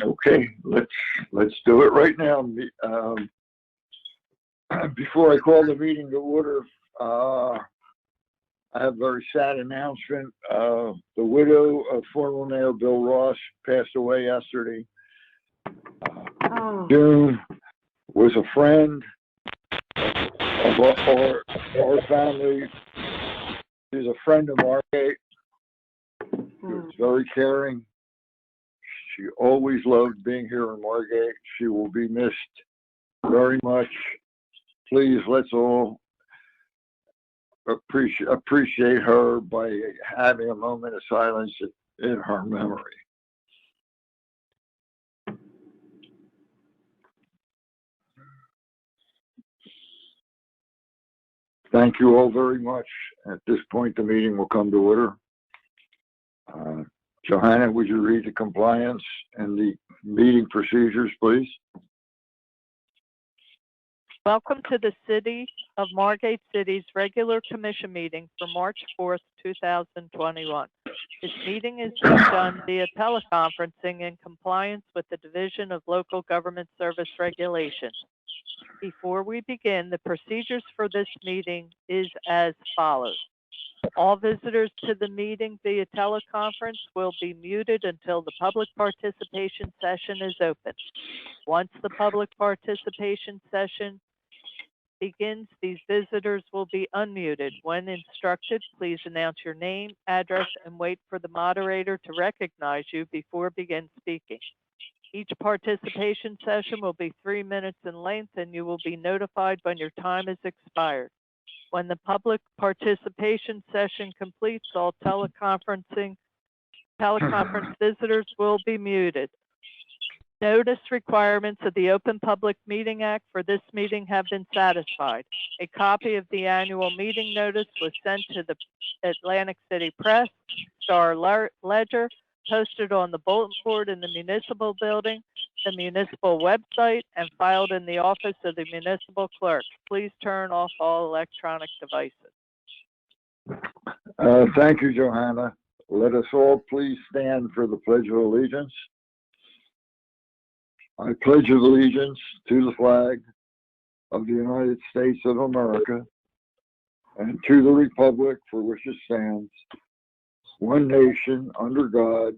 Okay, let's do it right now. Before I call the meeting to order, I have a very sad announcement. The widow of former Mayor Bill Ross passed away yesterday. June was a friend of our family. She's a friend of Margate. She was very caring. She always loved being here in Margate. She will be missed very much. Please, let's all appreciate her by having a moment of silence in her memory. Thank you all very much. At this point, the meeting will come to order. Johanna, would you read the compliance and the meeting procedures, please? Welcome to the City of Margate City's regular commission meeting for March 4th, 2021. This meeting is being done via teleconferencing in compliance with the Division of Local Government Service Regulations. Before we begin, the procedures for this meeting is as follows. All visitors to the meeting via teleconference will be muted until the public participation session is open. Once the public participation session begins, these visitors will be unmuted. When instructed, please announce your name, address, and wait for the moderator to recognize you before begin speaking. Each participation session will be 3 minutes in length, and you will be notified when your time is expired. When the public participation session completes, all teleconference visitors will be muted. Notice requirements of the Open Public Meeting Act for this meeting have been satisfied. A copy of the annual meeting notice was sent to the Atlantic City Press, Star Ledger, posted on the bulletin board in the municipal building, the municipal website, and filed in the office of the municipal clerk. Please turn off all electronic devices. Thank you, Johanna. Let us all please stand for the Pledge of Allegiance. I pledge allegiance to the flag of the United States of America and to the republic for which it stands, one nation, under God,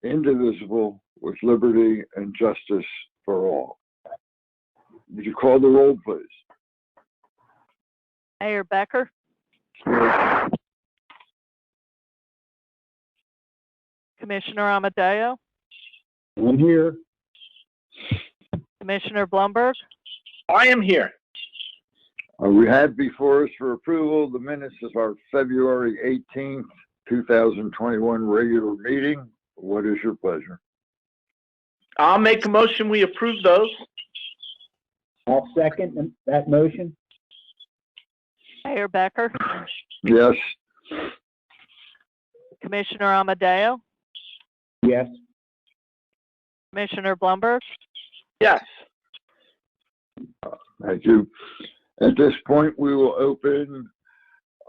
indivisible, with liberty and justice for all. Would you call the roll, please? Mayor Becker? Here. Commissioner Amadeo? I'm here. Commissioner Blumberg? I am here. We had before us for approval the minutes of our February 18th, 2021 regular meeting. What is your pleasure? I'll make a motion we approve those. I'll second that motion. Mayor Becker? Yes. Commissioner Amadeo? Yes. Commissioner Blumberg? Yes. Thank you. At this point, we will open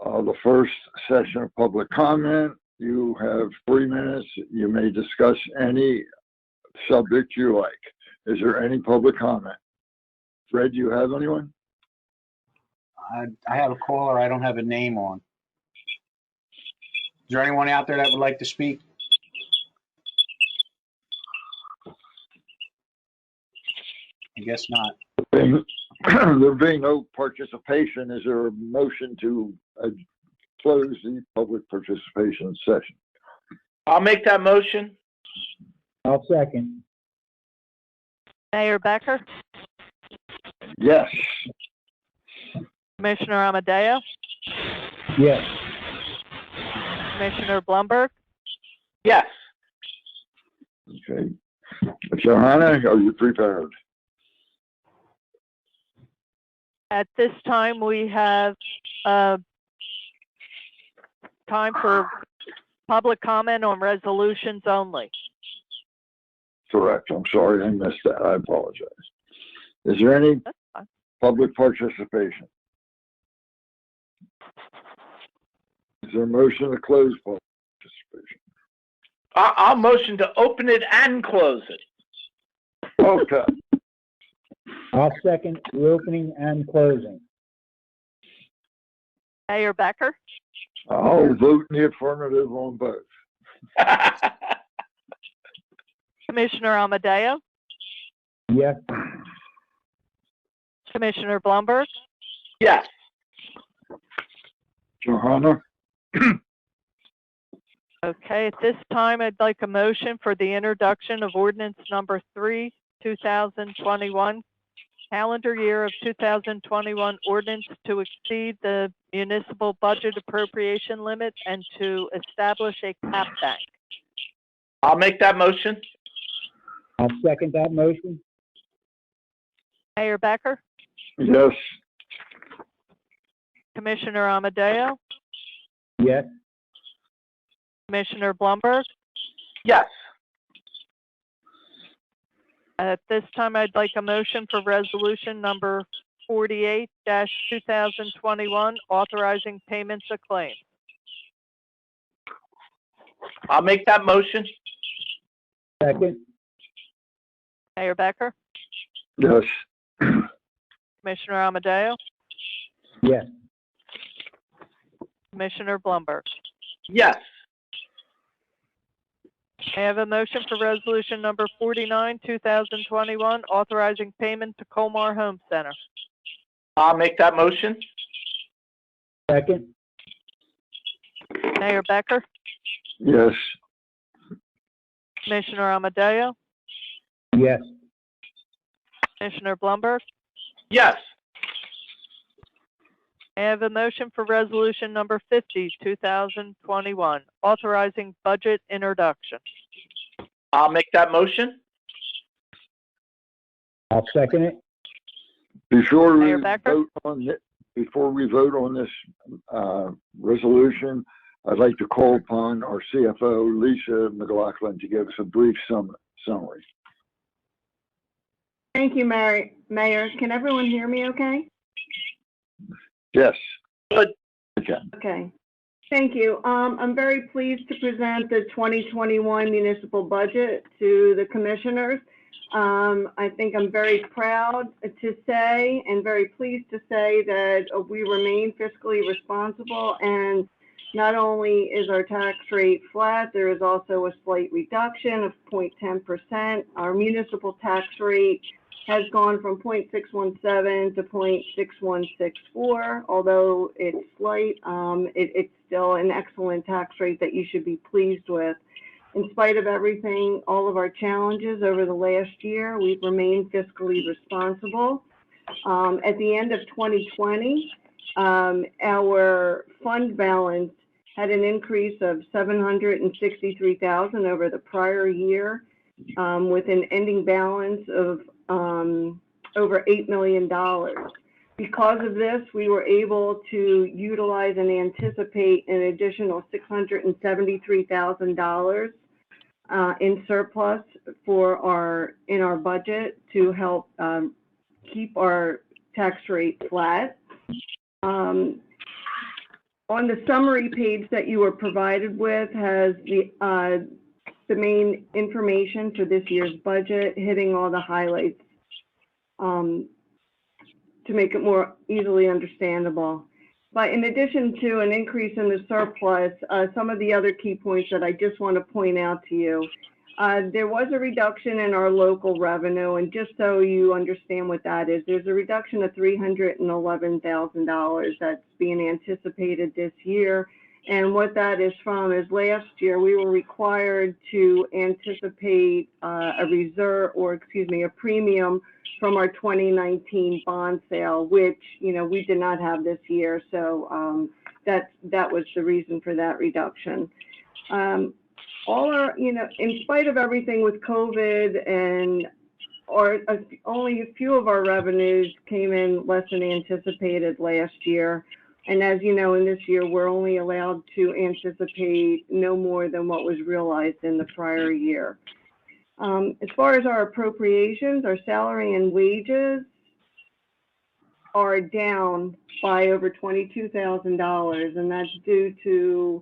the first session of public comment. You have 3 minutes. You may discuss any subject you like. Is there any public comment? Fred, do you have anyone? I have a caller I don't have a name on. Is there anyone out there that would like to speak? I guess not. There being no participation, is there a motion to close the public participation session? I'll make that motion. I'll second. Mayor Becker? Yes. Commissioner Amadeo? Yes. Commissioner Blumberg? Yes. Okay. Johanna, are you prepared? At this time, we have time for public comment on resolutions only. Correct. I'm sorry I missed that. I apologize. Is there any public participation? Is there a motion to close public participation? I'll motion to open it and close it. Okay. I'll second the opening and closing. Mayor Becker, I'll vote in the affirmative on both. Commissioner Amadeo, Yes. Commissioner Blumberg, Yes. Johanna? Okay, at this time, I'd like a motion for the introduction of ordinance number 3, 2021, calendar year of 2021 ordinance to exceed the municipal budget appropriation limit and to establish a cap bank. I'll make that motion. I'll second that motion. Mayor Becker, Yes. Commissioner Amadeo, Yes. Commissioner Blumberg. Yes. At this time, I'd like a motion for resolution number 48-2021, authorizing payments of claims. I'll make that motion. Second. Mayor Becker, Yes. Commissioner Amadeo, Yes. Commissioner Blumberg. Yes. I have a motion for resolution number 49-2021, authorizing payment to Colmar Home Center. I'll make that motion. Second. Mayor Becker, Yes. Commissioner Amadeo, Yes. Commissioner Blumberg. Yes. I have a motion for resolution number 50-2021, authorizing budget introduction. I'll make that motion. I'll second it. Before we Mayor Becker? vote on it, before we vote on this resolution, I'd like to call upon our CFO, Lisa McLaughlin, to give us a brief summary. Thank you, Mayor. Can everyone hear me okay? Yes. Good. Okay. Okay. Thank you. I'm very pleased to present the 2021 municipal budget to the commissioners. I think I'm very proud to say and very pleased to say that we remain fiscally responsible, and not only is our tax rate flat, there is also a slight reduction of 0.10%. Our municipal tax rate has gone from 0.617 to 0.6164. Although it's slight, it's still an excellent tax rate that you should be pleased with. In spite of everything, all of our challenges over the last year, we've remained fiscally responsible. At the end of 2020, our fund balance had an increase of $763,000 over the prior year, with an ending balance of over $8 million. Because of this, we were able to utilize and anticipate an additional $673,000 in surplus in our budget to help keep our tax rate flat. On the summary page that you were provided with has the main information for this year's budget, hitting all the highlights to make it more easily understandable. But in addition to an increase in the surplus, some of the other key points that I just want to point out to you, there was a reduction in our local revenue, and just so you understand what that is, there's a reduction of $311,000 that's being anticipated this year. And what that is from is last year we were required to anticipate a premium from our 2019 bond sale, which, we did not have this year. So that was the reason for that reduction. All our, in spite of everything with COVID and only a few of our revenues came in less than anticipated last year. And as you know, in this year, we're only allowed to anticipate no more than what was realized in the prior year. As far as our appropriations, our salary and wages are down by over $22,000, and that's due to,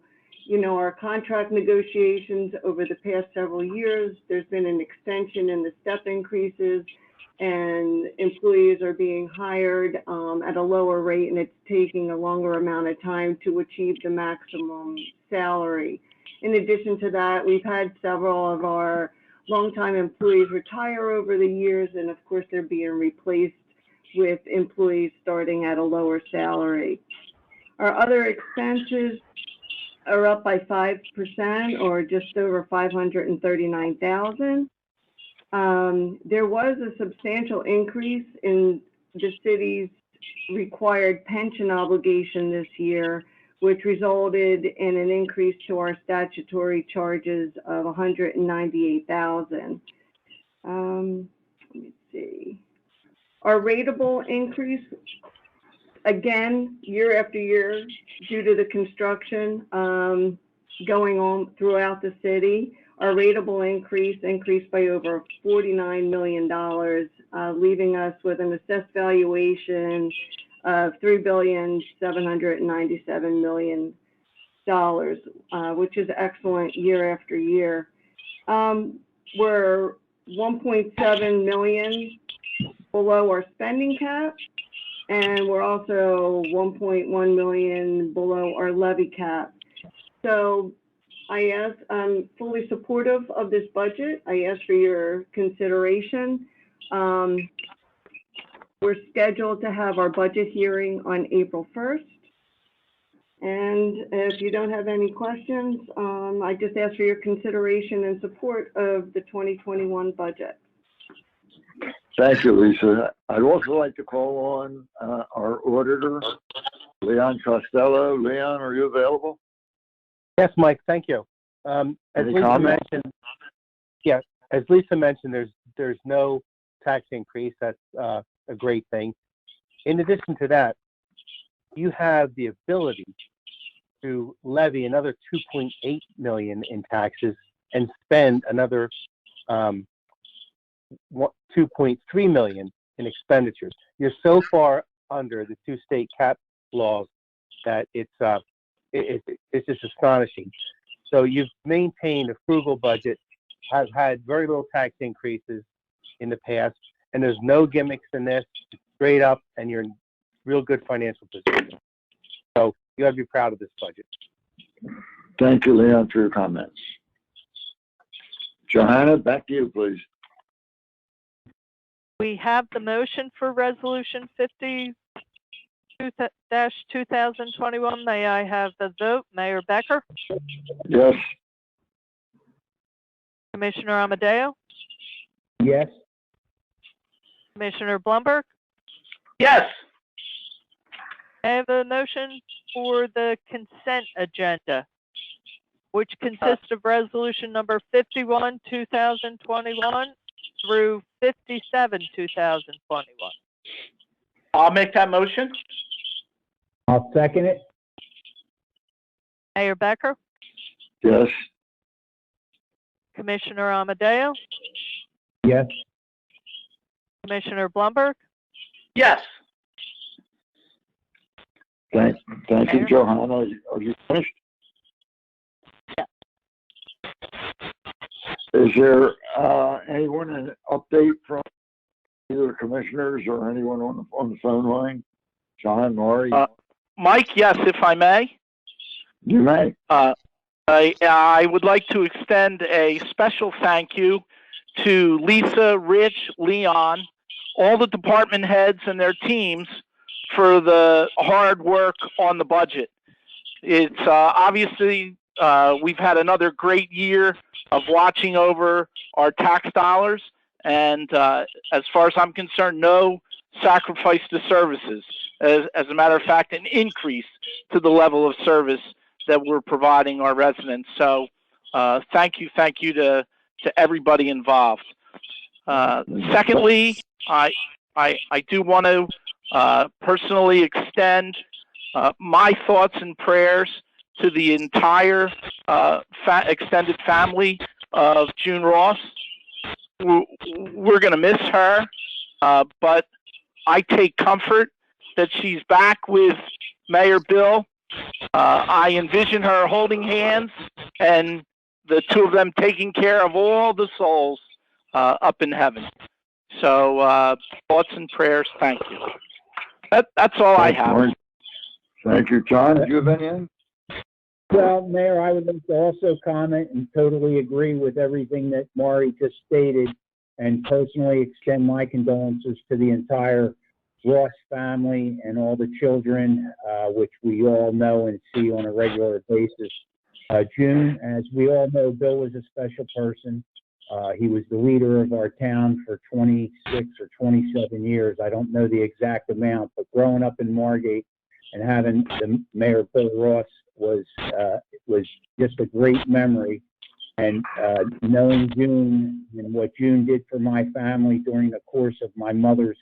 our contract negotiations over the past several years. There's been an extension in the step increases, and employees are being hired at a lower rate, and it's taking a longer amount of time to achieve the maximum salary. In addition to that, we've had several of our longtime employees retire over the years, and of course, they're being replaced with employees starting at a lower salary. Our other expenses are up by 5%, or just over $539,000. There was a substantial increase in the city's required pension obligation this year, which resulted in an increase to our statutory charges of $198,000. Let me see. Our rateable increase, again, year after year, due to the construction going on throughout the city, our rateable increased by over $49 million, leaving us with an assessed valuation of $3,797,000,000, which is excellent year after year. We're $1.7 million below our spending cap, and we're also $1.1 million below our levy cap. So I'm fully supportive of this budget. I ask for your consideration. We're scheduled to have our budget hearing on April 1st. And if you don't have any questions, I just ask for your consideration and support of the 2021 budget. Thank you, Lisa. I'd also like to call on our auditor, Leon Costello. Leon, are you available? Yes, Mike, thank you. As Any Lisa comments? mentioned, yeah, as Lisa mentioned, there's no tax increase. That's a great thing. In addition to that, you have the ability to levy another $2.8 million in taxes and spend another $2.3 million in expenditures. You're so far under the two state cap laws that it's just astonishing. So you've maintained a frugal budget, have had very little tax increases in the past, and there's no gimmicks in this. It's straight up, and you're in real good financial position. So you got to be proud of this budget. Thank you, Leon, for your comments. Johanna, back to you, please. We have the motion for Resolution 50-2021. May I have the vote? Mayor Becker? Yes. Commissioner Amadeo? Yes. Commissioner Blumberg? Yes. I have a motion for the consent agenda, which consists of resolution number 51, 2021 through 57, 2021. I'll make that motion. I'll second it. Mayor Becker? Yes. Commissioner Amadeo? Yes. Commissioner Blumberg? Yes. Thank you, Johanna. Are you finished? Yeah. Is there anyone an update from either commissioners or anyone on the phone line? John, Maury? Mike, yes, if I may. You may. I would like to extend a special thank you to Lisa, Rich, Leon, all the department heads and their teams for the hard work on the budget. It's obviously we've had another great year of watching over our tax dollars, and as far as I'm concerned, no sacrifice to services. As a matter of fact, an increase to the level of service that we're providing our residents. So thank you to everybody involved. Secondly, I do want to personally extend my thoughts and prayers to the entire extended family of June Ross. We're going to miss her, but I take comfort that she's back with Mayor Bill I envision her holding hands and the two of them taking care of all the souls up in heaven. So thoughts and prayers. Thank you. That's all I have. Thank you, John. Do you have anything? Well, Mayor, I would like to also comment and totally agree with everything that Maury just stated, and personally extend my condolences to the entire Ross family and all the children, which we all know and see on a regular basis. June, as we all know, Bill was a special person. He was the leader of our town for 26 or 27 years. I don't know the exact amount, but growing up in Margate and having the Mayor Bill Ross was just a great memory. And knowing June and what June did for my family during the course of my mother's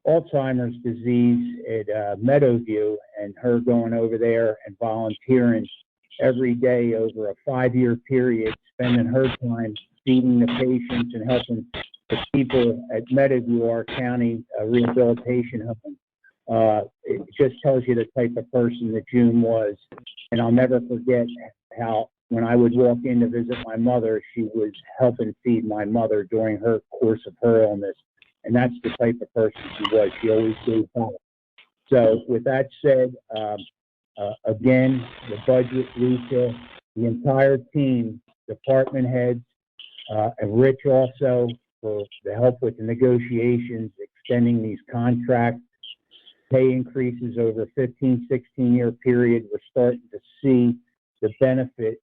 Alzheimer's disease at Meadowview, and her going over there and volunteering every day over a 5-year period, spending her time feeding the patients and helping the people at Meadowview, our county rehabilitation home. It just tells you the type of person that June was. And I'll never forget how when I would walk in to visit my mother, she was helping feed my mother during her course of her illness. And that's the type of person she was. She always gave help. So with that said, again, the budget, Lisa, the entire team, department heads, and Rich also for the help with the negotiations, extending these contracts, pay increases over a 15, 16-year period. We're starting to see the benefit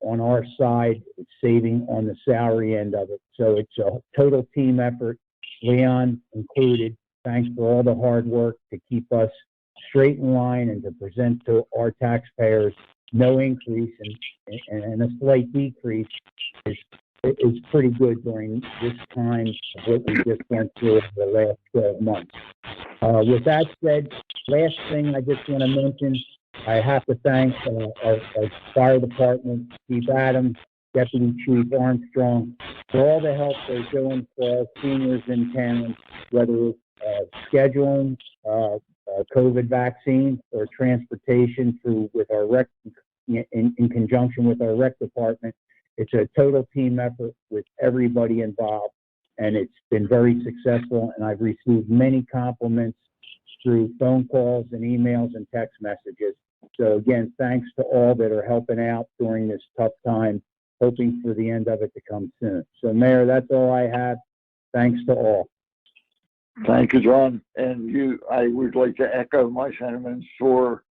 on our side, saving on the salary end of it. So it's a total team effort, Leon included. Thanks for all the hard work to keep us straight in line and to present to our taxpayers no increase and a slight decrease is pretty good during this time of what we just went through over the last 12 months. With that said, last thing I just want to mention, I have to thank our fire department, Chief Adams, Deputy Chief Armstrong, for all the help they're doing for our seniors in town, whether it's scheduling COVID vaccine or transportation through with our rec in conjunction with our rec department. It's a total team effort with everybody involved, and it's been very successful. And I've received many compliments through phone calls and emails and text messages. So again, thanks to all that are helping out during this tough time, hoping for the end of it to come soon. So Mayor, that's all I have. Thanks to all. Thank you, John. And I would like to echo my sentiments for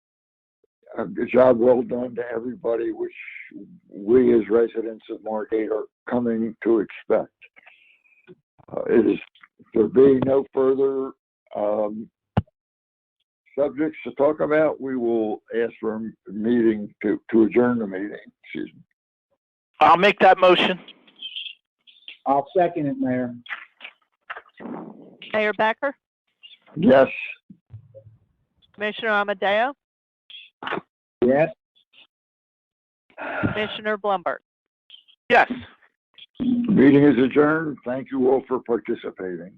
a job well done to everybody, which we as residents of Margate are coming to expect. There being no further subjects to talk about, we will ask for a meeting to adjourn the meeting. Excuse me. I'll make that motion. I'll second it, Mayor. Mayor Becker, Yes. Commissioner Amadeo, Yes. Commissioner Blumberg. Yes. The meeting is adjourned. Thank you all for participating.